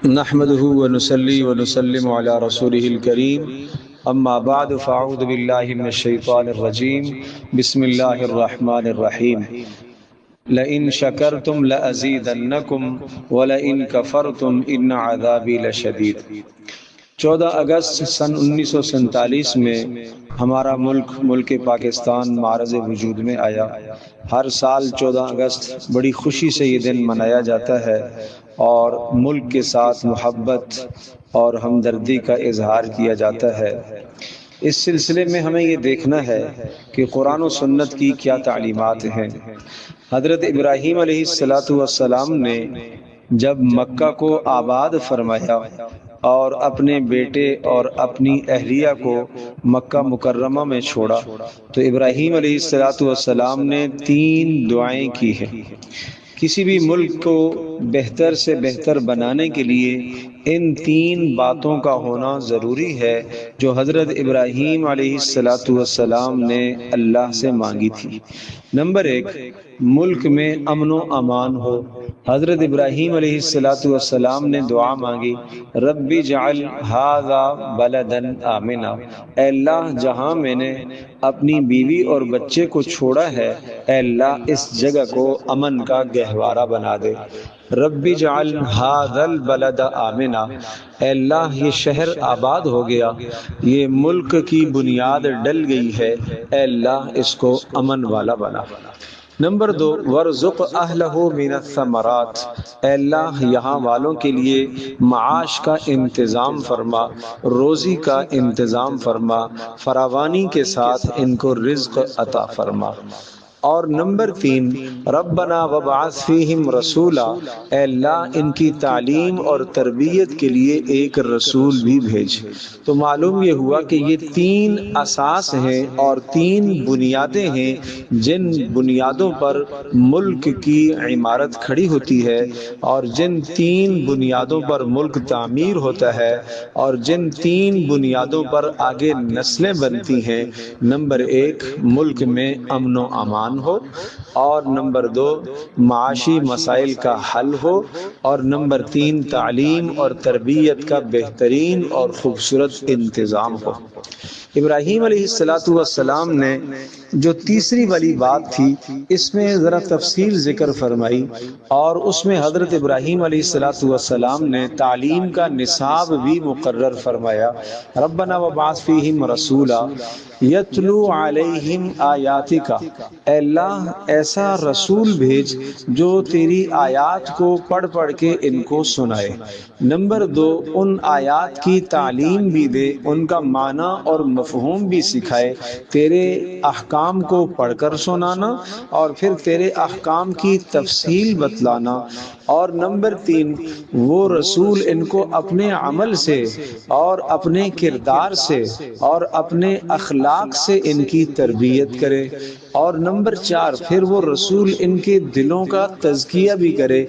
نحمده ونصلي ونسلم على رسوله الكريم اما بعد فاعوذ بالله من الشيطان الرجيم بسم الله الرحمن الرحيم لئن شكرتم لأزيدنكم ولئن كفرتم ان عذابي لشديد۔ 14 اگست سن 1947 میں ہمارا ملک پاکستان معرض وجود میں آیا۔ ہر سال 14 اگست بڑی خوشی سے یہ دن منایا جاتا ہے اور ملک کے ساتھ محبت اور ہمدردی کا اظہار کیا جاتا ہے۔ اس سلسلے میں ہمیں یہ دیکھنا ہے کہ قرآن و سنت کی کیا تعلیمات ہیں۔ حضرت ابراہیم علیہ السلام نے جب مکہ کو آباد فرمایا اور اپنے بیٹے اور اپنی اہلیہ کو مکہ مکرمہ میں چھوڑا تو ابراہیم علیہ السلام نے 3 دعائیں کی ہیں۔ کسی بھی ملک کو بہتر سے بہتر بنانے کے لیے ان 3 باتوں کا ہونا ضروری ہے جو حضرت ابراہیم علیہ السلام نے اللہ سے مانگی تھی۔ نمبر 1، ملک میں امن و امان ہو۔ حضرت ابراہیم علیہ السلام نے دعا مانگی، رب اجعل ھذا بلدا آمنا، اے اللہ جہاں میں نے اپنی بیوی اور بچے کو چھوڑا ہے اے اللہ اس جگہ کو امن کا گہوارہ بنا دے۔ رب اجعل ھذا البلد آمنا، اے اللہ یہ شہر آباد ہو گیا، یہ ملک کی بنیاد ڈل گئی ہے، اے اللہ اس کو امن والا بنا۔ نمبر 2، وارزق اہلہ من الثمرات، اے اللہ یہاں والوں کے لیے معاش کا انتظام فرما، روزی کا انتظام فرما، فراوانی کے ساتھ ان کو رزق عطا فرما۔ اور نمبر 3، ربنا وابعث فیہم رسولا، اے اللہ ان کی تعلیم اور تربیت کے لیے ایک رسول بھی بھیج۔ تو معلوم یہ ہوا کہ یہ 3 اساس ہیں اور 3 بنیادیں ہیں جن بنیادوں پر ملک کی عمارت کھڑی ہوتی ہے اور جن 3 بنیادوں پر ملک تعمیر ہوتا ہے اور جن 3 بنیادوں پر آگے نسلیں بنتی ہیں۔ نمبر 1، ملک میں امن و امان ہو، اور نمبر 2، معاشی مسائل کا حل ہو، اور نمبر 3، تعلیم اور تربیت کا بہترین اور خوبصورت انتظام ہو۔ ابراہیم علیہ السلام نے جو تیسری والی بات تھی اس میں ذرا تفصیل ذکر فرمائی، اور اس میں حضرت ابراہیم علیہ السلام نے تعلیم کا نصاب بھی مقرر فرمایا۔ ربنا وابعث فیہم رسولا یتلو علیہم آیاتک، اے اللہ ایسا رسول بھیج جو تیری آیات کو پڑھ پڑھ کے ان کو سنائے۔ نمبر 2، ان آیات کی تعلیم بھی دے، ان کا معنی اور مفہوم بھی سکھائے، تیرے احکام کو پڑھ کر سنانا اور پھر تیرے احکام کی تفصیل بتلانا۔ اور نمبر 3، وہ رسول ان کو اپنے عمل سے اور اپنے کردار سے اور اپنے اخلاق سے ان کی تربیت کرے۔ اور نمبر 4، پھر وہ رسول ان کے دلوں کا تزکیہ بھی کرے،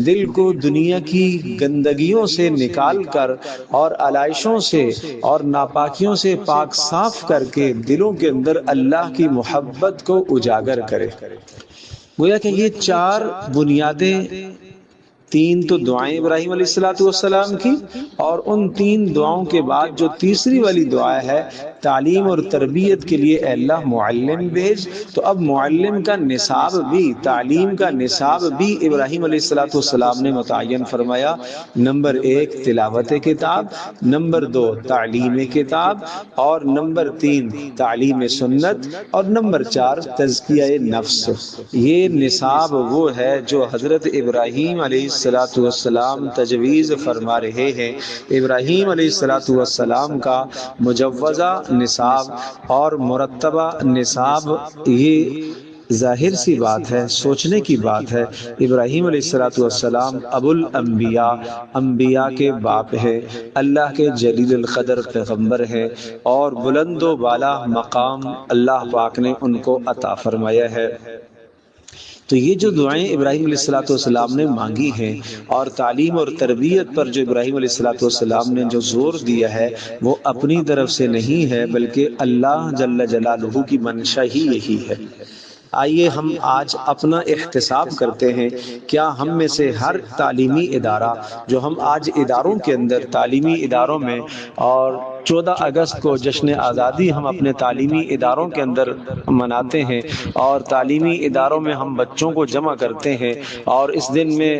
دل کو دنیا کی گندگیوں سے نکال کر اور علائشوں سے اور ناپاکیوں سے پاک صاف کر کے دلوں کے اندر اللہ کی محبت کو اجاگر کرے۔ گویا کہ یہ 4 بنیادیں، 3 تو دعائیں ابراہیم علیہ السلام کی، اور ان 3 دعاؤں کے بعد جو تیسری والی دعا ہے تعلیم اور تربیت کے لیے اے اللہ معلم بھیج، تو اب معلم کا نصاب بھی، تعلیم کا نصاب بھی ابراہیم علیہ السلام نے متعین فرمایا۔ نمبر 1، تلاوت کتاب، نمبر 2، تعلیم کتاب، اور نمبر 3، تعلیم سنت، اور نمبر 4، تزکیہ نفس۔ یہ نصاب وہ ہے جو حضرت ابراہیم علیہ السلام تجویز فرما رہے ہیں۔ ابراہیم علیہ السلام کا مجوزہ نصاب اور مرتبہ نصاب، یہ ظاہر سی بات ہے، سوچنے کی بات ہے۔ ابراہیم علیہ السلام ابو الانبیاء، انبیاء کے باپ ہے، اللہ کے جلیل القدر پیغمبر ہے، اور بلند و بالا مقام اللہ پاک نے ان کو عطا فرمایا ہے۔ تو یہ جو دعائیں ابراہیم علیہ السلام نے مانگی ہیں اور تعلیم اور تربیت پر جو ابراہیم علیہ السلام نے جو زور دیا ہے وہ اپنی طرف سے نہیں ہے، بلکہ اللہ جل جلالہ کی منشا ہی یہی ہے۔ آئیے ہم آج اپنا احتساب کرتے ہیں، کیا ہم میں سے ہر تعلیمی ادارہ جو ہم آج اداروں کے اندر تعلیمی اداروں میں اور 14 اگست کو جشن آزادی ہم اپنے تعلیمی اداروں کے اندر مناتے ہیں اور تعلیمی اداروں میں ہم بچوں کو جمع کرتے ہیں اور اس دن میں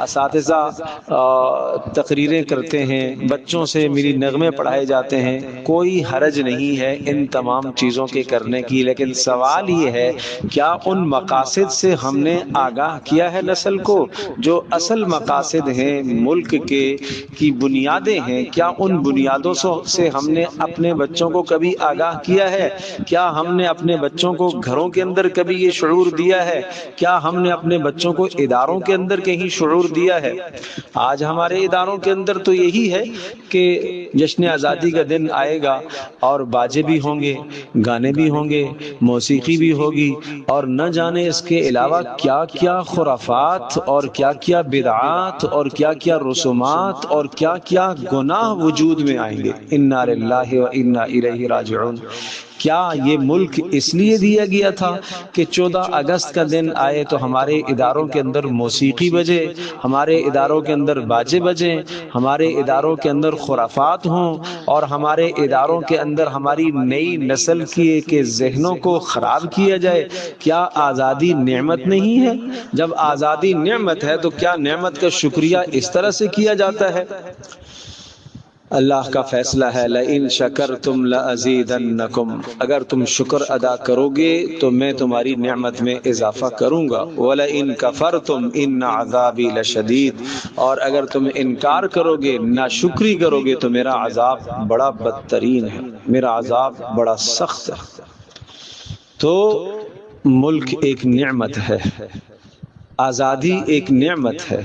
اساتذہ تقریریں کرتے ہیں، بچوں سے میری نغمے پڑھائے جاتے ہیں، کوئی حرج نہیں ہے ان تمام چیزوں کے کرنے کی، لیکن سوال یہ ہے کیا ان مقاصد سے ہم نے آگاہ کیا ہے نسل کو؟ جو اصل مقاصد ہیں ملک کے کی بنیادیں ہیں، کیا ان بنیادوں سے ہم نے اپنے بچوں کو کبھی آگاہ کیا ہے؟ کیا ہم نے اپنے بچوں کو گھروں کے اندر کبھی یہ شعور دیا ہے؟ کیا ہم نے اپنے بچوں کو اداروں کے اندر کہیں شعور دیا ہے؟ آج ہمارے اداروں کے اندر تو یہی ہے کہ جشن آزادی کا دن آئے گا اور باجے بھی ہوں گے، گانے بھی ہوں گے، موسیقی بھی ہوگی، اور نہ جانے اس کے علاوہ کیا کیا خرافات اور کیا کیا بدعات اور کیا کیا رسومات اور کیا کیا گناہ وجود میں آئیں گے۔ انا للہ و انا الیہ راجعون۔ کیا یہ ملک اس لیے دیا گیا تھا کہ 14 اگست کا دن آئے تو ہمارے اداروں کے اندر موسیقی بجے، ہمارے اداروں کے اندر باجے بجیں، ہمارے اداروں کے اندر خرافات ہوں اور ہمارے اداروں کے اندر ہماری نئی نسل کے ذہنوں کو خراب کیا جائے؟ کیا آزادی نعمت نہیں ہے؟ جب آزادی نعمت ہے تو کیا نعمت کا شکریہ اس طرح سے کیا جاتا ہے؟ اللہ کا فیصلہ ہے لَإِن شَكَرْتُمْ لَأَزِيدَنَّكُمْ، اگر تم شکر ادا کرو گے تو میں تمہاری نعمت میں اضافہ کروں گا، وَلَئِن كَفَرْتُمْ إِنَّ عَذَابِي لَشَدِيدٌ، اور اگر تم انکار کرو گے، ناشکری کرو گے تو میرا عذاب بڑا بدترین ہے، میرا عذاب بڑا سخت ہے۔ تو ملک ایک نعمت ہے، آزادی ایک نعمت ہے۔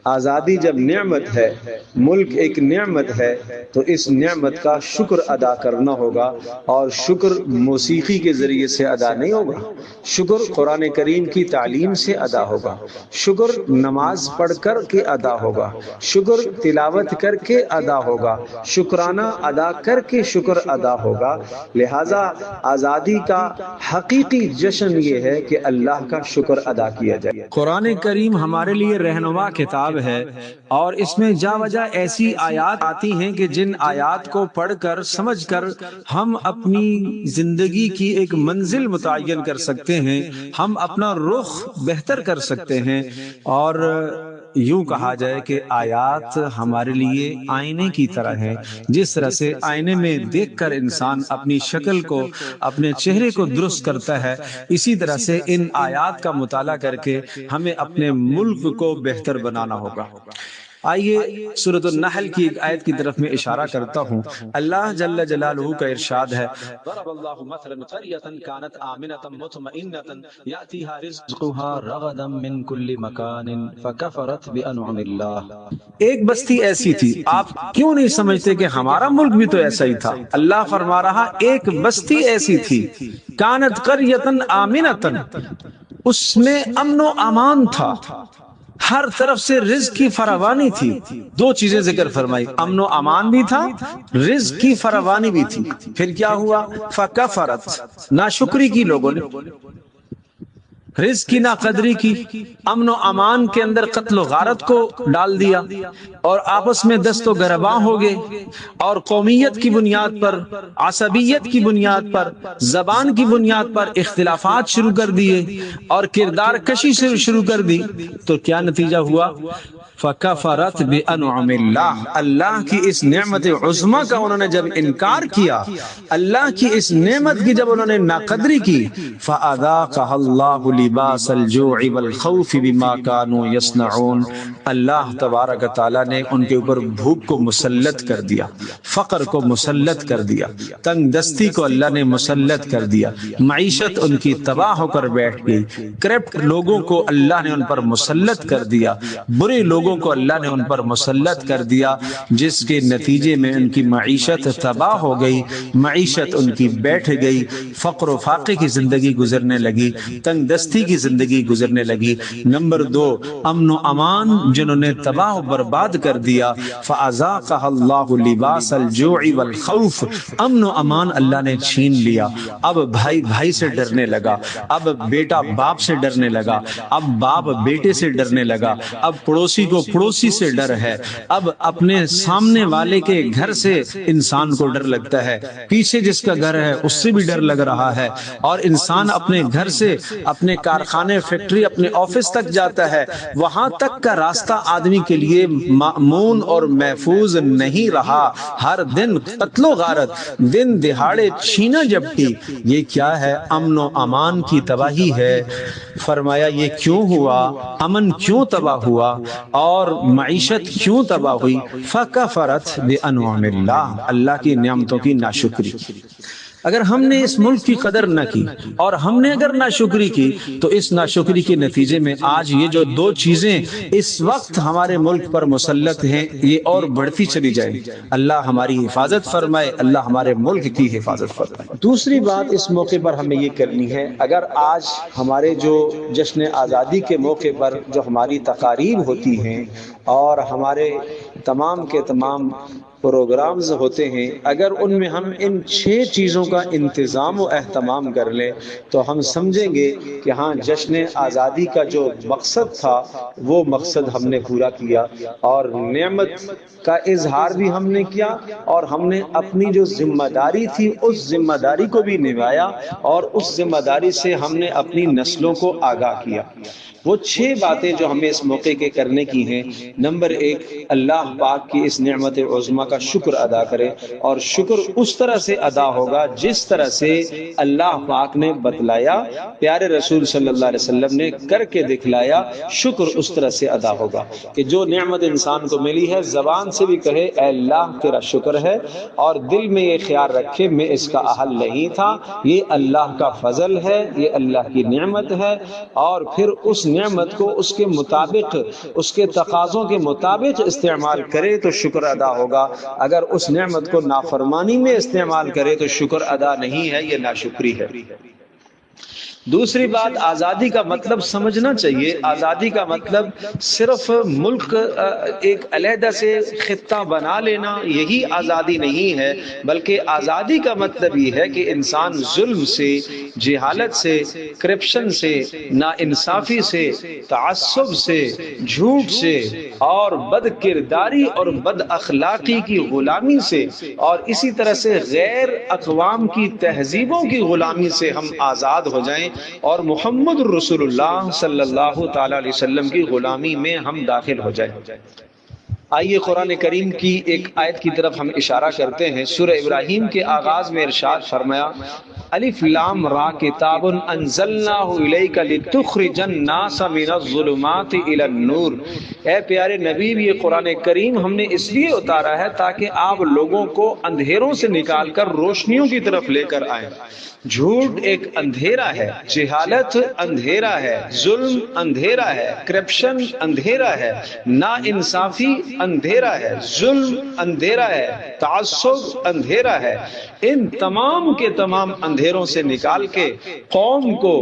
آزادی جب نعمت ہے، ملک ایک نعمت ہے، تو اس نعمت کا شکر ادا کرنا ہوگا، اور شکر موسیقی کے ذریعے سے ادا نہیں ہوگا، شکر قرآن کریم کی تعلیم سے ادا ہوگا، شکر نماز پڑھ کر کے ادا ہوگا، شکر تلاوت کر کے ادا ہوگا، شکرانہ ادا کر کے شکر ادا ہوگا۔ لہذا آزادی کا حقیقی جشن یہ ہے کہ اللہ کا شکر ادا کیا جائے۔ قرآن کریم ہمارے لیے رہنما کتاب ہے، اور اس میں جا وجہ ایسی آیات آتی ہیں کہ جن آیات کو پڑھ کر سمجھ کر ہم اپنی زندگی کی ایک منزل متعین کر سکتے ہیں، ہم اپنا رخ بہتر کر سکتے ہیں، اور یوں کہا جائے کہ آیات ہمارے لیے آئینے کی طرح ہے۔ جس طرح سے آئینے میں دیکھ کر انسان اپنی شکل کو، اپنے چہرے کو درست کرتا ہے، اسی طرح سے ان آیات کا مطالعہ کر کے ہمیں اپنے ملک کو بہتر بنانا ہوگا۔ آئیے سورۃ النحل کی ایک آیت کی طرف میں اشارہ کرتا ہوں۔ اللہ جل جلالہ کا ارشاد ہے، ضرب اللہ مثلا قریۃ کانت آمنۃ مطمئنۃ یأتیھا رزقھا رغدا من کل مکان فکفرت بانعم اللہ۔ ایک بستی ایسی تھی، آپ کیوں نہیں سمجھتے کہ ہمارا ملک بھی تو ایسا ہی تھا؟ اللہ فرما رہا ایک بستی ایسی تھی، کانت قریۃ آمنۃ، اس میں امن و امان تھا، ہر طرف سے رزق کی فراوانی تھی۔ دو چیزیں ذکر فرمائی، امن و امان بھی تھا، رزق کی فراوانی بھی تھی۔ پھر کیا ہوا؟ فکفرت، ناشکری کی لوگوں نے، رزق کی ناقدری کی، امن و امان کے اندر قتل و غارت کو ڈال دیا، اور آپس میں دست و گرباں ہو گئے، اور قومیت کی بنیاد پر، عصبیت کی بنیاد پر، زبان کی بنیاد پر اختلافات شروع کر دیے، اور کردار کشی سے شروع کر دی۔ تو کیا نتیجہ ہوا؟ فکفرت بانعم اللہ، اللہ کی اس نعمت عظمیٰ کا انہوں نے جب انکار کیا، اللہ کی اس نعمت کی جب انہوں نے ناقدری کی، فاذاقها اللہ لباس الجوع والخوف بما كانوا يصنعون، اللہ تبارک تعالیٰ نے ان کے اوپر بھوک کو مسلط کر دیا، فقر کو مسلط کر دیا، تنگ دستی کو اللہ نے مسلط کر دیا، معیشت ان کی تباہ ہو کر بیٹھ گئی، کرپٹ لوگوں کو اللہ نے ان پر مسلط کر دیا، برے لوگوں کو اللہ نے ان پر مسلط کر دیا، جس کے نتیجے میں ان کی معیشت تباہ ہو گئی، معیشت ان کی بیٹھ گئی، فقر و فاقے کی زندگی گزرنے لگی، تنگ دستی دستی کی زندگی گزرنے لگی۔ نمبر 2، امن و امان جنہوں نے تباہ و برباد کر دیا، فَأَذَاقَهَا اللَّهُ لِبَاسَ الْجُوعِ وَالْخَوْفِ، امن و امان اللہ نے چھین لیا۔ اب بھائی بھائی سے ڈرنے لگا، اب بیٹا باپ سے ڈرنے لگا، اب باپ بیٹے سے ڈرنے لگا، اب پڑوسی کو پڑوسی سے ڈر ہے، اب اپنے سامنے والے کے گھر سے انسان کو ڈر لگتا ہے، پیچھے جس کا گھر ہے اس سے بھی ڈر لگ رہا ہے، اور انسان اپنے گھر سے اپنے کارخانے، فیکٹری، اپنے آفس تک جاتا ہے، وہاں تک کا راستہ آدمی کے لیے مأمون اور محفوظ نہیں رہا۔ ہر دن قتل و غارت، دن دہاڑے چھینا جھپٹی، یہ کیا ہے؟ امن و امان کی تباہی ہے۔ فرمایا یہ کیوں ہوا؟ امن کیوں تباہ ہوا اور معیشت کیوں تباہ ہوئی؟ فَكَفَرَتْ بِأَنْعُمِ اللَّهِ، اللہ کی نعمتوں کی ناشکری۔ اگر ہم نے اس ملک کی قدر نہ کی اور ہم نے اگر ناشکری کی تو اس ناشکری کے نتیجے میں آج یہ جو 2 چیزیں اس وقت ہمارے ملک پر مسلط ہیں یہ اور بڑھتی چلی جائیں۔ اللہ ہماری حفاظت فرمائے، اللہ ہمارے ملک کی حفاظت فرمائے۔ دوسری بات اس موقع پر ہمیں یہ کرنی ہے، اگر آج ہمارے جو جشن آزادی کے موقع پر جو ہماری تقاریب ہوتی ہیں اور ہمارے تمام کے تمام پروگرامز ہوتے ہیں، اگر ان میں ہم ان 6 چیزوں کا انتظام و اہتمام کر لیں تو ہم سمجھیں گے کہ ہاں جشن آزادی کا جو مقصد تھا وہ مقصد ہم نے پورا کیا، اور نعمت کا اظہار بھی ہم نے کیا، اور ہم نے اپنی جو ذمہ داری تھی اس ذمہ داری کو بھی نبھایا، اور اس ذمہ داری سے ہم نے اپنی نسلوں کو آگاہ کیا۔ وہ 6 باتیں جو ہمیں اس موقع کے کرنے کی ہیں، نمبر 1، اللہ پاک کی اس نعمت عظمیٰ کا شکر ادا کرے، اور شکر اس طرح سے ادا ہوگا جس طرح سے اللہ پاک نے بتلایا، پیارے رسول صلی اللہ علیہ وسلم نے کر کے دکھلایا، شکر اس طرح سے ادا ہوگا کہ جو نعمت انسان کو ملی ہے زبان سے بھی کہے اے اللہ تیرا شکر ہے، اور دل میں یہ خیال رکھے میں اس کا اہل نہیں تھا، یہ اللہ کا فضل ہے، یہ اللہ کی نعمت ہے، اور پھر اس نعمت کو اس کے مطابق، اس کے تقاضوں کے مطابق استعمال کرے تو شکر ادا ہوگا۔ اگر اس نعمت کو نافرمانی میں استعمال کرے تو شکر ادا نہیں ہے، یہ ناشکری ہے۔ دوسری بات، آزادی کا مطلب سمجھنا چاہیے۔ آزادی کا مطلب صرف ملک ایک علیحدہ سے خطہ بنا لینا یہی آزادی نہیں ہے، بلکہ آزادی کا مطلب یہ ہے کہ انسان ظلم سے، جہالت سے، کرپشن سے، ناانصافی سے، تعصب سے، جھوٹ سے، اور بد کرداری اور بد اخلاقی کی غلامی سے، اور اسی طرح سے غیر اقوام کی تہذیبوں کی غلامی سے ہم آزاد ہو جائیں، اور محمد رسول اللہ صلی اللہ تعالی علیہ وسلم کی غلامی میں ہم داخل ہو جائیں۔ آئیے قرآن کریم کی ایک آیت کی طرف ہم اشارہ کرتے ہیں۔ سورہ ابراہیم کے آغاز میں ارشاد فرمایا الف لام را کتاب انزلناہ الیک لتخرج الناس من الظلمات الی النور۔ اے پیارے نبی، یہ قرآن کریم ہم نے اس لیے اتارا ہے تاکہ آپ لوگوں کو اندھیروں سے نکال کر روشنیوں کی طرف لے کر آئیں۔ جھوٹ ایک اندھیرا ہے، جہالت اندھیرا ہے، ظلم اندھیرا ہے، کرپشن اندھیرا ہے، ناانصافی اندھیرا ہے، ظلم اندھیرا ہے، تعصب اندھیرا ہے۔ ان تمام کے تمام اندھیروں سے نکال کے قوم کو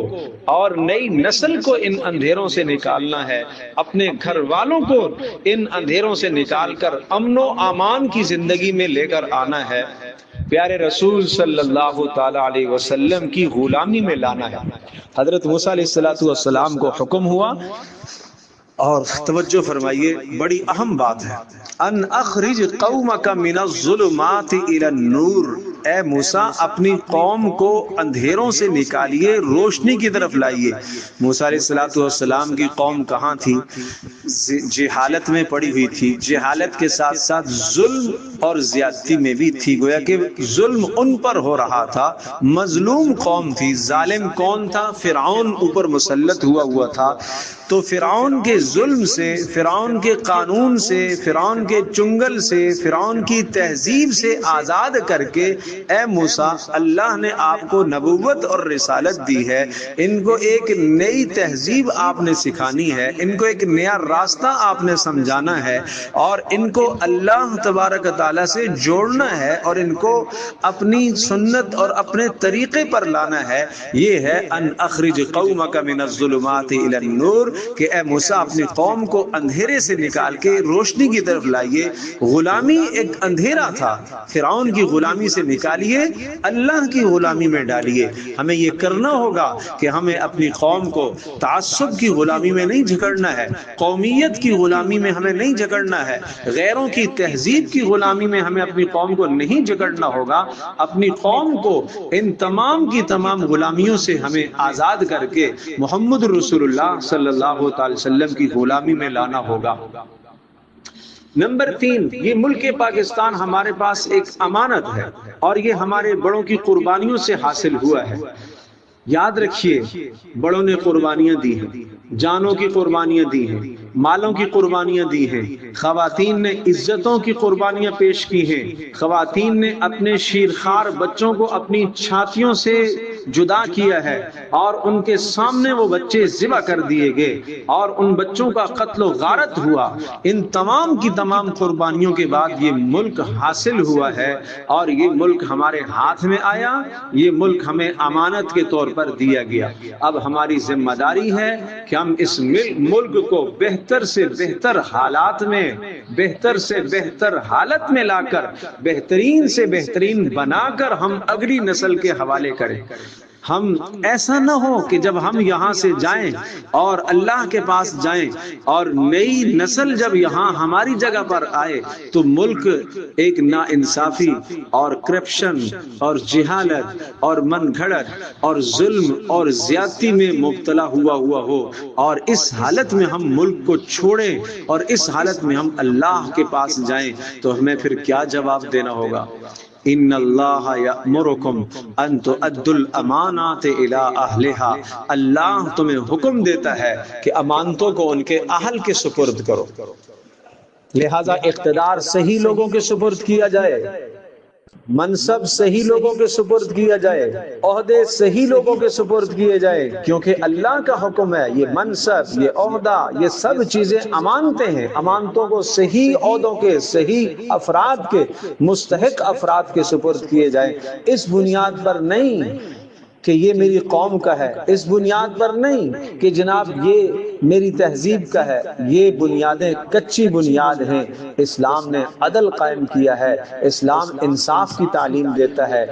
اور نئی نسل کو ان اندھیروں سے نکالنا ہے، اپنے گھر والوں کو ان اندھیروں سے نکال کر امن و امان کی زندگی میں لے کر آنا ہے، پیارے رسول صلی اللہ تعالی علیہ وسلم کی غلامی میں لانا ہے۔ حضرت موسیٰ علیہ السلام کو حکم ہوا، اور توجہ فرمائیے بڑی اہم بات ہے، ان اخرج قومک من الظلمات الی النور، اے موسیٰ اپنی قوم کو اندھیروں سے نکالیے، روشنی کی طرف لائیے۔ موسیٰ علیہ السلام کی قوم کہاں تھی؟ جہالت میں پڑی ہوئی تھی، جہالت کے ساتھ ساتھ ظلم اور زیادتی میں بھی تھی، گویا کہ ظلم ان پر ہو رہا تھا، مظلوم قوم تھی۔ ظالم کون تھا؟ فرعون اوپر مسلط ہوا تھا، تو فرعون کے ظلم سے، فرعون کے قانون سے، فرعون کے چنگل سے، فرعون کی تہذیب سے آزاد کر کے اے موسیٰ اللہ نے آپ کو نبوت اور رسالت دی ہے، ان کو ایک نئی تہذیب آپ نے سکھانی ہے، ان کو ایک نیا راستہ آپ نے سمجھانا ہے، اور ان کو اللہ تبارک تعالیٰ سے جوڑنا ہے، اور ان کو اپنی سنت اور اپنے طریقے پر لانا ہے۔ یہ ہے ان اخرج قومک من الظلمات الی النور، کہ اے موسیٰ اپنی قوم کو اندھیرے سے نکال کے روشنی کی طرف لائیے۔ غلامی ایک اندھیرا تھا، فرعون کی غلامی سے نکالیے، اللہ کی غلامی میں ڈالیے۔ ہمیں یہ کرنا ہوگا کہ ہمیں اپنی قوم کو تعصب کی غلامی میں نہیں جھکڑنا ہے، قومیت کی غلامی میں ہمیں نہیں جھکڑنا ہے، غیروں کی تہذیب کی غلامی میں ہمیں اپنی قوم کو نہیں جھکڑنا ہوگا۔ اپنی قوم کو ان تمام کی تمام غلامیوں سے ہمیں آزاد کر کے محمد رسول اللہ صلی اللہ تعالی وسلم کی غلامی میں لانا ہوگا۔ نمبر 3، یہ ملک پاکستان ہمارے پاس ایک امانت ہے، اور یہ ہمارے بڑوں کی قربانیوں سے حاصل ہوا ہے۔ یاد رکھیے، بڑوں نے قربانیاں دی ہیں، جانوں کی قربانیاں دی ہیں، مالوں کی قربانیاں دی ہیں، خواتین نے عزتوں کی قربانیاں پیش کی ہیں، خواتین نے اپنے شیرخوار بچوں کو اپنی چھاتیوں سے جدا کیا ہے، اور ان کے سامنے وہ بچے ذبح کر دیے گئے، اور ان بچوں کا قتل و غارت ہوا۔ ان تمام کی تمام قربانیوں کے بعد یہ ملک حاصل ہوا ہے، اور یہ ملک ہمارے ہاتھ میں آیا، یہ ملک ہمیں امانت کے طور پر دیا گیا۔ اب ہماری ذمہ داری ہے کہ ہم اس ملک کو بہتر سے بہتر حالات میں، بہتر سے بہتر حالت میں لا کر، بہترین سے بہترین بنا کر ہم اگلی نسل کے حوالے کریں۔ ہم ایسا نہ ہو کہ جب ہم یہاں سے جائیں اور اللہ کے پاس جائیں اور نئی نسل جب یہاں ہماری جگہ پر آئے تو ملک ایک ناانصافی اور کرپشن اور جہالت اور من گھڑت اور ظلم اور زیادتی میں مبتلا ہوا ہو، اور اس حالت میں ہم ملک کو چھوڑیں اور اس حالت میں ہم اللہ کے پاس جائیں تو ہمیں پھر کیا جواب دینا ہوگا؟ ان اللہ یأمرکم ان تؤدوا الامانات الی اہلھا، اللہ تمہیں حکم دیتا ہے کہ امانتوں کو ان کے اہل کے سپرد کرو۔ لہذا اقتدار صحیح لوگوں کے سپرد کیا جائے، منصب صحیح لوگوں کے سپرد کیا جائے، عہدے صحیح لوگوں کے سپرد کیے جائے، کیونکہ اللہ کا حکم ہے یہ منصب، یہ عہدہ، یہ سب چیزیں امانتیں ہیں۔ امانتوں کو صحیح عہدوں کے، صحیح افراد کے، مستحق افراد کے سپرد کیے جائیں، اس بنیاد پر نہیں کہ یہ میری قوم کا ہے، اس بنیاد پر نہیں کہ جناب یہ میری تہذیب کا ہے۔ یہ بنیادیں کچی بنیاد ہیں۔ اسلام نے عدل قائم کیا ہے، اسلام انصاف کی تعلیم دیتا ہے،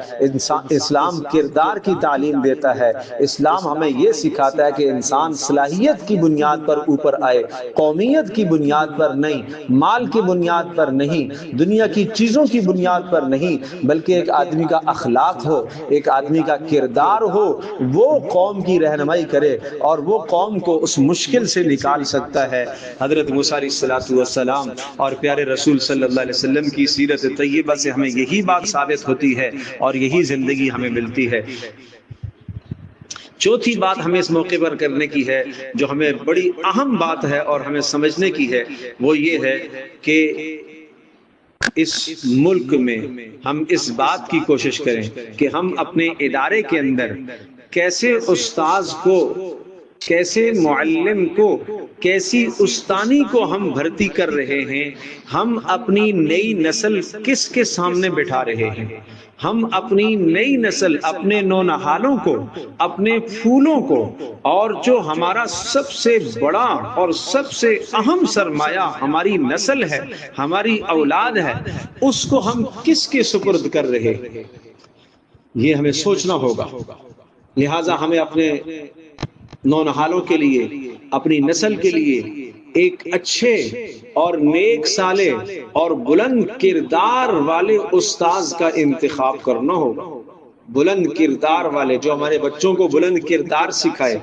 اسلام کردار کی تعلیم دیتا ہے، اسلام ہمیں یہ سکھاتا ہے کہ انسان صلاحیت کی بنیاد پر اوپر آئے، قومیت کی بنیاد پر نہیں، مال کی بنیاد پر نہیں، دنیا کی چیزوں کی بنیاد پر نہیں، بلکہ ایک آدمی کا اخلاق ہو، ایک آدمی کا کردار ہو، وہ قوم کی رہنمائی کرے اور وہ قوم کو اس مشکل سے نکال سکتا ہے۔ حضرت موسیٰ علیہ السلام اور پیارے رسول صلی اللہ علیہ وسلم کی سیرت طیبہ سے ہمیں یہی بات ثابت ہوتی ہے اور یہی زندگی ہمیں ملتی ہے۔ چوتھی بات ہمیں اس موقع پر کرنے کی ہے، جو ہمیں بڑی اہم بات ہے اور ہمیں سمجھنے کی ہے، وہ یہ ہے کہ اس ملک میں ہم اس بات کی کوشش کریں کہ ہم اپنے ادارے کے اندر کیسے استاذ کو، کیسے معلم کو، کیسی استانی کو ہم بھرتی کر رہے ہیں، ہم اپنی نئی نسل کس کے سامنے بٹھا رہے ہیں، ہم اپنی نئی نسل، اپنے نونہالوں کو، اپنے پھولوں کو، اور جو ہمارا سب سے بڑا اور سب سے اہم سرمایہ ہماری نسل ہے، ہماری اولاد ہے، اس کو ہم کس کے سپرد کر رہے ہیں، یہ ہمیں سوچنا ہوگا۔ لہٰذا ہمیں اپنے نونہالوں کے لیے، اپنی نسل کے لیے ایک اچھے اور نیک صالح اور بلند کردار والے استاذ کا انتخاب کرنا ہوگا۔ بلند کردار والے، جو ہمارے بچوں کو بلند کردار سکھائے،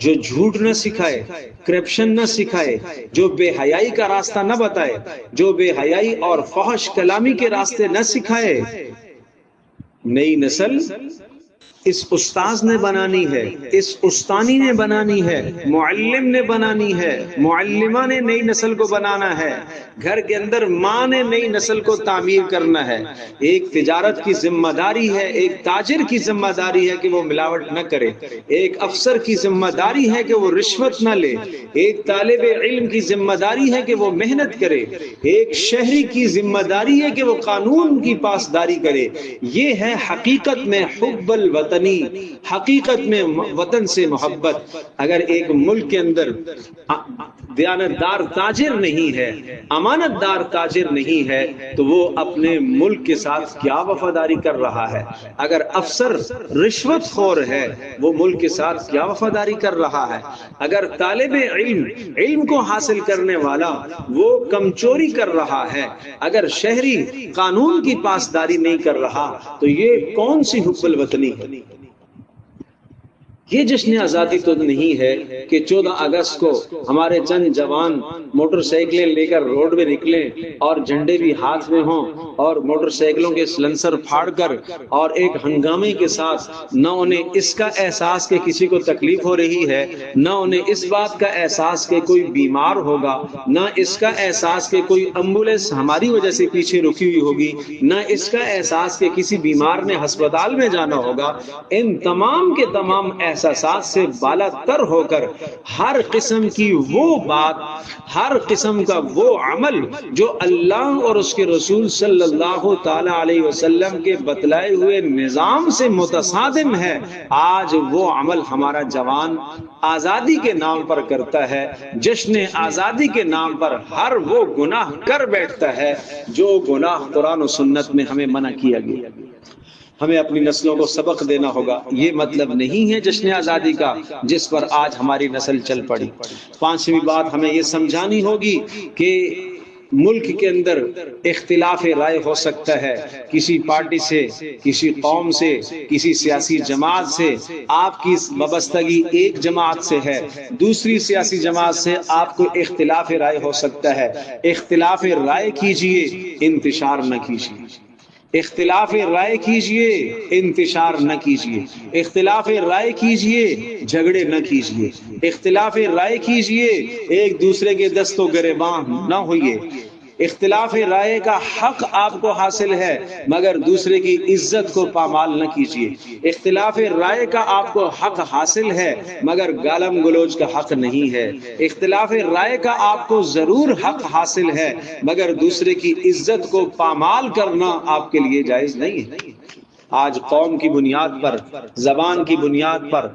جو جھوٹ نہ سکھائے، کرپشن نہ سکھائے، جو بے حیائی کا راستہ نہ بتائے، جو بے حیائی اور فحش کلامی کے راستے نہ سکھائے۔ نئی نسل اس استاذ نے بنانی ہے، اس استانی نے بنانی ہے، معلم نے بنانی ہے، معلمہ نے نئی نسل کو بنانا ہے، گھر کے اندر ماں نے نئی نسل کو تعمیر کرنا ہے۔ ایک تجارت کی ذمہ داری ہے، ایک تاجر کی ذمہ داری ہے کہ وہ ملاوٹ نہ کرے، ایک افسر کی ذمہ داری ہے کہ وہ رشوت نہ لے، ایک طالب علم کی ذمہ داری ہے کہ وہ محنت کرے، ایک شہری کی ذمہ داری ہے کہ وہ قانون کی پاسداری کرے۔ یہ ہے حقیقت میں حب الوطنی، حقیقت میں وطن سے محبت۔ اگر ایک ملک کے اندر دیانتدار تاجر نہیں ہے، امانت دار تاجر نہیں ہے، تو وہ اپنے ملک کے ساتھ کیا وفاداری کر رہا ہے؟ اگر افسر رشوت خور ہے، وہ ملک کے ساتھ کیا وفاداری کر رہا ہے؟ اگر طالب علم کو حاصل کرنے والا وہ کمچوری کر رہا ہے، اگر شہری قانون کی پاسداری نہیں کر رہا، تو یہ کون سی حب الوطنی ہے؟ یہ جشن آزادی تو نہیں ہے کہ 14 اگست کو ہمارے چند جوان موٹر سائیکلیں لے کر روڈ میں نکلیں اور جھنڈے بھی ہاتھ میں ہوں اور موٹر سائیکلوں کے سلنسر پھاڑ کر اور ایک ہنگامے کے ساتھ، نہ انہیں اس کا احساس کہ کسی کو تکلیف ہو رہی ہے، نہ انہیں اس بات کا احساس کہ کوئی بیمار ہوگا، نہ اس کا احساس کہ کوئی ایمبولینس ہماری وجہ سے پیچھے رکی ہوئی ہوگی، نہ اس کا احساس کہ کسی بیمار نے ہسپتال میں جانا ہوگا۔ ان تمام کے تمام احساسات سے بالا تر ہو کر ہر قسم کی وہ بات، ہر قسم کا وہ عمل جو اللہ اور اس کے رسول صلی اللہ تعالی علیہ وسلم کے بتلائے ہوئے نظام سے متصادم ہے، آج وہ عمل ہمارا جوان آزادی کے نام پر کرتا ہے، جشن آزادی کے نام پر ہر وہ گناہ کر بیٹھتا ہے جو گناہ قرآن و سنت میں ہمیں منع کیا گیا۔ ہمیں اپنی نسلوں کو سبق دینا ہوگا۔ یہ مطلب نہیں ہے جشن آزادی کا جس پر آج ہماری نسل چل پڑی۔ پانچویں بات ہمیں یہ سمجھانی ہوگی کہ ملک کے اندر اختلاف رائے ہو سکتا ہے، کسی پارٹی سے، کسی قوم سے، کسی سیاسی جماعت سے آپ کی وابستگی ایک جماعت سے ہے، دوسری سیاسی جماعت سے آپ کو اختلاف رائے ہو سکتا ہے۔ اختلاف رائے کیجئے، انتشار نہ کیجئے۔ اختلاف رائے کیجئے، انتشار نہ کیجئے۔ اختلاف رائے کیجئے، جھگڑے نہ کیجئے۔ اختلاف رائے کیجئے، ایک دوسرے کے دست و گریباں نہ ہوئیے۔ اختلاف رائے کا حق آپ کو حاصل ہے، مگر دوسرے کی عزت کو پامال نہ کیجیے۔ اختلاف رائے کا آپ کو حق حاصل ہے، مگر گالم گلوچ کا حق نہیں ہے۔ اختلاف رائے کا آپ کو ضرور حق حاصل ہے، مگر دوسرے کی عزت کو پامال کرنا آپ کے لیے جائز نہیں ہے۔ آج قوم کی بنیاد پر، زبان کی بنیاد پر،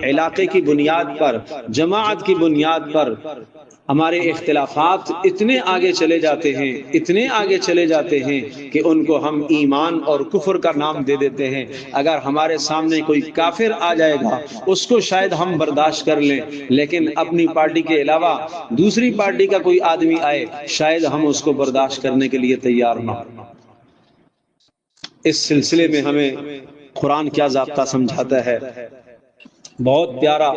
علاقے کی بنیاد پر، جماعت کی بنیاد پر ہمارے اختلافات اتنے آگے چلے جاتے ہیں، اتنے آگے چلے جاتے ہیں کہ ان کو ہم ایمان اور کفر کا نام دے دیتے ہیں۔ اگر ہمارے سامنے کوئی کافر آ جائے گا اس کو شاید ہم برداشت کر لیں، لیکن اپنی پارٹی کے علاوہ دوسری پارٹی کا کوئی آدمی آئے شاید ہم اس کو برداشت کرنے کے لیے تیار نہ ہوں۔ اس سلسلے میں ہمیں قرآن کیا ضابطہ سمجھاتا ہے، بہت پیارا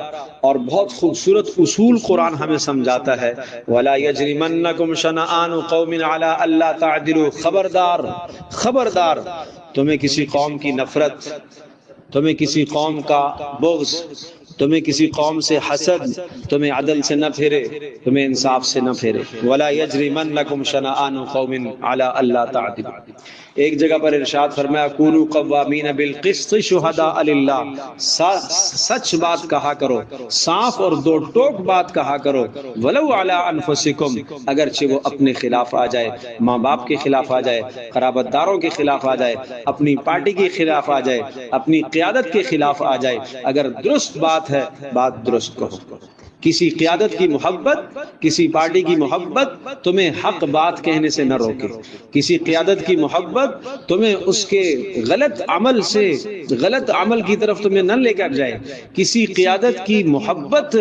اور بہت خوبصورت اصول قرآن ہمیں سمجھاتا ہے۔ وَلَا يَجْرِمَنَّكُمْ شَنَآنُ قَوْمٍ عَلَىٰ أَلَّا تَعْدِلُوا، خبردار تمہیں کسی قوم کی نفرت، تمہیں کسی قوم کا بغض، تمہیں کسی قوم سے حسد تمہیں عدل سے نہ پھیرے، تمہیں انصاف سے نہ پھیرے۔ وَلَا يَجْرِمَنَّكُمْ شَنَآنُ قَوْمٍ عَلَىٰ أَلَّا تَعْدِلُوا۔ ایک جگہ پر ارشاد فرمایا کونوا قوامین بالقسط شہداء للہ، سچ بات کہا کرو، صاف اور دو ٹوک بات کہا کرو، ولو علی انفسکم، اگرچہ وہ اپنے خلاف آ جائے، ماں باپ کے خلاف آ جائے، قرابت داروں کے خلاف آ جائے، اپنی پارٹی کے خلاف آ جائے، اپنی قیادت کے خلاف آ جائے، اگر درست بات ہے بات درست کہو۔ کسی قیادت کی محبت، کسی پارٹی کی محبت تمہیں حق بات کہنے سے نہ روکے، کسی قیادت کی محبت تمہیں اس کے غلط عمل سے، غلط عمل کی طرف تمہیں نہ لے کر جائے۔ کسی قیادت کی محبت،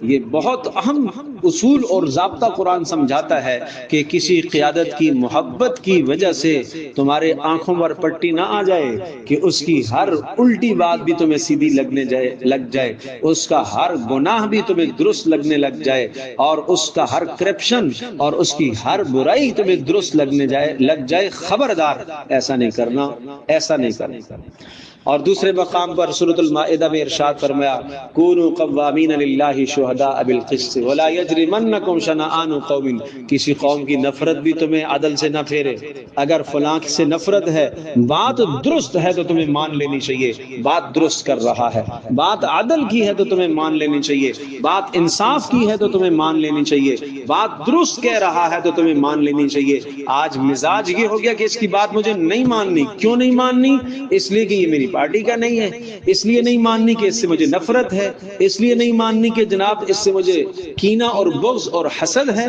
یہ بہت اہم اصول اور ضابطہ قرآن سمجھاتا ہے کہ کسی قیادت کی محبت کی وجہ سے تمہارے آنکھوں پر پٹی نہ آ جائے کہ اس کی ہر الٹی بات بھی تمہیں سیدھی لگ جائے، اس کا ہر گناہ بھی تمہیں درست لگنے لگ جائے، اور اس کا ہر کرپشن اور اس کی ہر برائی تمہیں درست لگ جائے۔ خبردار ایسا نہیں کرنا، ایسا نہیں کرنا۔ اور دوسرے مقام پر سورۃ المائدہ میں ارشاد فرمایا کونوا قوامین للہ شہداء بالقسط ولا یجرمنکم شنآن قوم، کسی قوم کی نفرت بھی تمہیں عدل سے نہ پھیرے۔ اگر فلاں سے نفرت ہے، بات درست ہے تو تمہیں مان لینی چاہیے، بات درست کر رہا ہے، بات عدل کی ہے تو تمہیں مان لینی چاہیے، بات انصاف کی ہے تو تمہیں مان لینی چاہیے، بات درست کہہ رہا ہے تو تمہیں مان لینی چاہیے۔ آج مزاج یہ ہو گیا کہ اس کی بات مجھے نہیں ماننی۔ کیوں نہیں ماننی؟ اس لیے کہ یہ میری پارٹی کا نہیں ہے، اس لیے نہیں ماننی کہ اس سے مجھے نفرت ہے، اس لیے نہیں ماننی کہ جناب اس سے مجھے کینہ اور بغض اور حسد ہے۔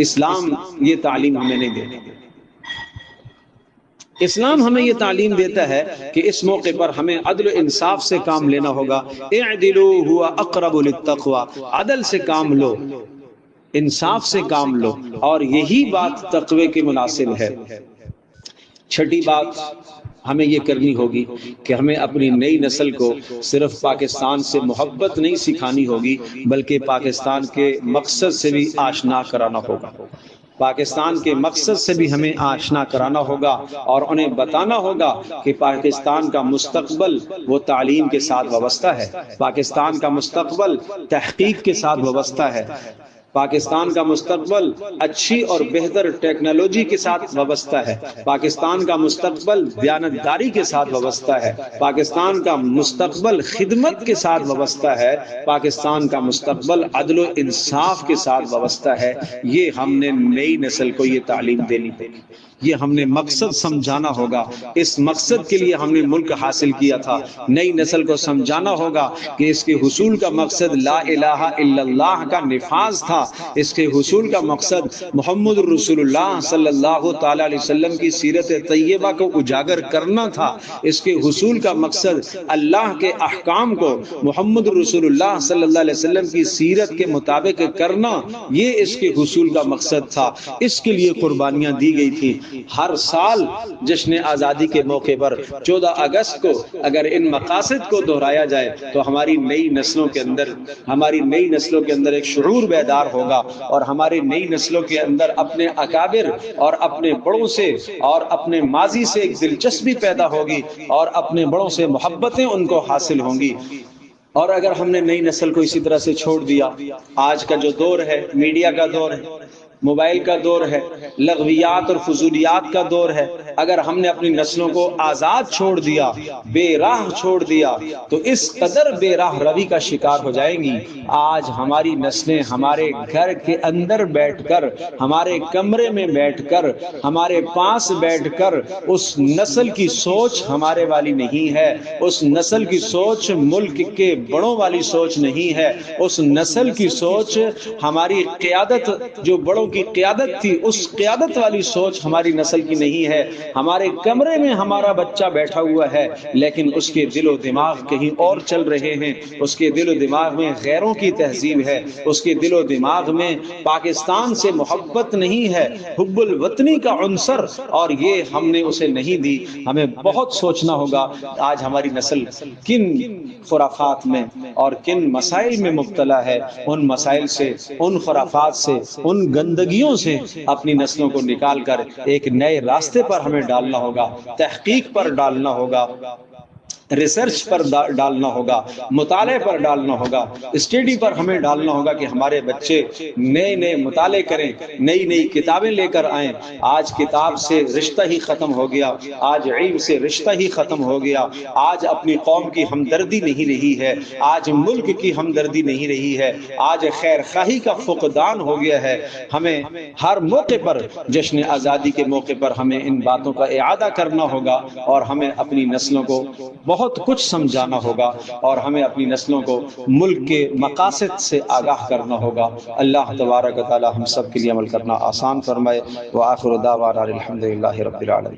اسلام یہ تعلیم ہمیں نہیں دیتا۔ اسلام ہمیں یہ تعلیم دیتا ہے کہ اس موقع پر ہمیں عدل و انصاف سے کام لینا ہوگا۔ اعدلوا هو اقرب للتقوی، عدل سے کام لو، انصاف سے کام لو، اور یہی بات تقوی کے مناسب ہے۔ چھٹی بات ہمیں یہ کرنی ہوگی کہ ہمیں اپنی نئی نسل کو صرف پاکستان سے محبت نہیں سکھانی ہوگی، بلکہ پاکستان کے مقصد سے بھی آشنا کرانا ہوگا۔ پاکستان کے مقصد سے بھی ہمیں آشنا کرانا ہوگا اور انہیں بتانا ہوگا کہ پاکستان کا مستقبل وہ تعلیم کے ساتھ وابستہ ہے، پاکستان کا مستقبل تحقیق کے ساتھ وابستہ ہے، پاکستان کا مستقبل اچھی اور بہتر ٹیکنالوجی کے ساتھ وابستہ ہے، پاکستان کا مستقبل دیانتداری کے ساتھ وابستہ ہے، پاکستان کا مستقبل خدمت کے ساتھ وابستہ ہے، پاکستان کا مستقبل عدل و انصاف کے ساتھ وابستہ ہے۔ یہ ہم نے نئی نسل کو یہ تعلیم دینی ہوگی، یہ ہم نے مقصد سمجھانا ہوگا۔ اس مقصد کے لیے ہم نے ملک حاصل کیا تھا۔ نئی نسل کو سمجھانا ہوگا کہ اس کے حصول کا مقصد لا الہ الا اللہ کا نفاذ تھا، اس کے حصول کا مقصد محمد رسول اللہ صلی اللہ تعالی علیہ وسلم کی سیرت طیبہ کو اجاگر کرنا تھا، اس کے حصول کا مقصد اللہ کے احکام کو محمد رسول اللہ صلی اللہ علیہ وسلم کی سیرت کے مطابق کرنا، یہ اس کے حصول کا مقصد تھا۔ اس کے لیے قربانیاں دی گئی تھی۔ ہر سال جشن آزادی کے موقع پر 14 اگست کو اگر ان مقاصد کو دہرایا جائے تو ہماری نئی نسلوں کے اندر ایک شعور بیدار ہوگا، اور ہماری نئی نسلوں کے اندر اپنے اکابر اور اپنے بڑوں سے اور اپنے ماضی سے ایک دلچسپی پیدا ہوگی، اور اپنے بڑوں سے محبتیں ان کو حاصل ہوں گی۔ اور اگر ہم نے نئی نسل کو اسی طرح سے چھوڑ دیا، آج کا جو دور ہے میڈیا کا دور ہے، موبائل کا دور ہے، لغویات اور فضولیات کا دور ہے، اگر ہم نے اپنی نسلوں کو آزاد چھوڑ دیا، بے راہ چھوڑ دیا، تو اس قدر بے راہ روی کا شکار ہو جائیں گی۔ آج ہماری نسلیں ہمارے گھر کے اندر بیٹھ کر، ہمارے کمرے میں بیٹھ کر، ہمارے پاس بیٹھ کر، اس نسل کی سوچ ہمارے والی نہیں ہے، اس نسل کی سوچ ملک کے بڑوں والی سوچ نہیں ہے، اس نسل کی سوچ ہماری قیادت، جو بڑوں کی قیادت تھی، اس قیادت والی سوچ ہماری نسل کی نہیں ہے۔ ہمارے کمرے میں ہمارا بچہ بیٹھا ہوا ہے، لیکن اس کے دل و دماغ کہیں اور چل رہے ہیں، اس کے دل و دماغ میں غیروں کی تہذیب ہے، اس کے دل و دماغ میں پاکستان سے محبت نہیں ہے، حب الوطنی کا عنصر، اور یہ ہم نے اسے نہیں دی۔ ہمیں بہت سوچنا ہوگا آج ہماری نسل کن خرافات میں اور کن مسائل میں مبتلا ہے، ان مسائل سے، ان خرافات سے، ان گندگیوں سے اپنی نسلوں کو نکال کر ایک نئے راستے پر ہمیں ڈالنا ہوگا، تحقیق پر ڈالنا ہوگا، ریسرچ پر ڈالنا ہوگا، مطالعے پر ڈالنا ہوگا، اسٹڈی پر ہمیں ڈالنا ہوگا کہ ہمارے بچے نئے نئے مطالعے کریں، نئی نئی کتابیں لے کر آئیں۔ آج کتاب سے رشتہ ہی ختم ہو گیا، آج علم سے رشتہ ہی ختم ہو گیا، آج اپنی قوم کی ہمدردی نہیں رہی ہے، آج ملک کی ہمدردی نہیں رہی ہے، آج خیر خواہی کا فقدان ہو گیا ہے۔ ہمیں ہر موقع پر، جشن آزادی کے موقع پر ہمیں ان باتوں کا اعادہ کرنا ہوگا، اور ہمیں اپنی نسلوں کو بہت کچھ سمجھانا ہوگا، اور ہمیں اپنی نسلوں کو ملک کے مقاصد سے آگاہ کرنا ہوگا۔ اللہ تبارک و تعالی ہم سب کے لیے عمل کرنا آسان فرمائے۔ وآخر دعوانا الحمدللہ رب العالمین۔